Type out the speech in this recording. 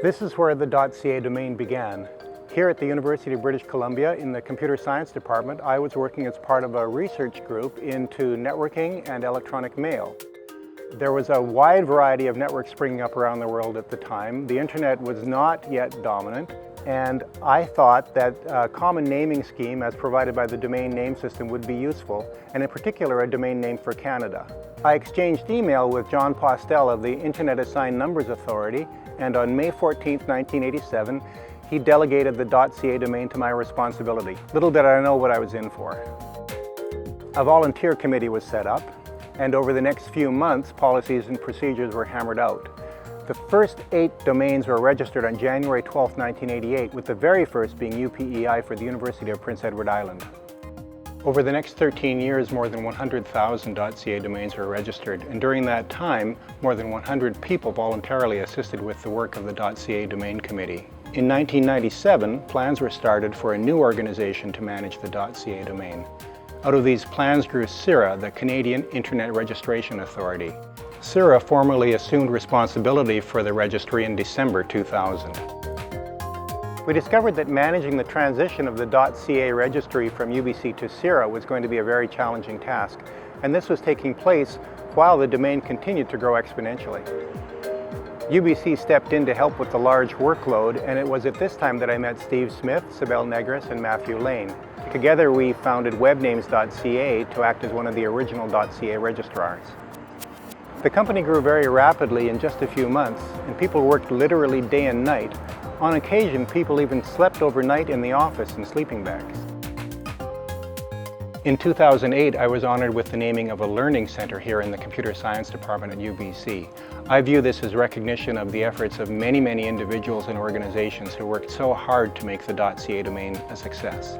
This is where the .ca domain began. Here at the University of British Columbia in the Computer Science Department, I was working as part of a research group into networking and electronic mail. There was a wide variety of networks springing up around the world at the time. The internet was not yet dominant, and I thought that a common naming scheme as provided by the domain name system would be useful, and in particular a domain name for Canada. I exchanged email with John Postel of the Internet Assigned Numbers Authority, and on May 14, 1987, he delegated the .ca domain to my responsibility. Little did I know what I was in for. A volunteer committee was set up, and over the next few months, policies and procedures were hammered out. The first 8 domains were registered on January 12, 1988, with the very first being UPEI for the University of Prince Edward Island. Over the next 13 years, more than 100,000 .ca domains were registered, and during that time, more than 100 people voluntarily assisted with the work of the .ca Domain Committee. In 1997, plans were started for a new organization to manage the .ca domain. Out of these plans grew CIRA, the Canadian Internet Registration Authority. CIRA formally assumed responsibility for the registry in December 2000. We discovered that managing the transition of the .ca registry from UBC to CIRA was going to be a very challenging task, and this was taking place while the domain continued to grow exponentially. UBC stepped in to help with the large workload, and it was at this time that I met Steve Smith, Sibel Negris, and Matthew Lane. Together we founded webnames.ca to act as one of the original .ca registrars. The company grew very rapidly in just a few months, and people worked literally day and night. On occasion, people even slept overnight in the office in sleeping bags. In 2008, I was honored with the naming of a learning center here in the Computer Science Department at UBC. I view this as recognition of the efforts of many individuals and organizations who worked so hard to make the .ca domain a success.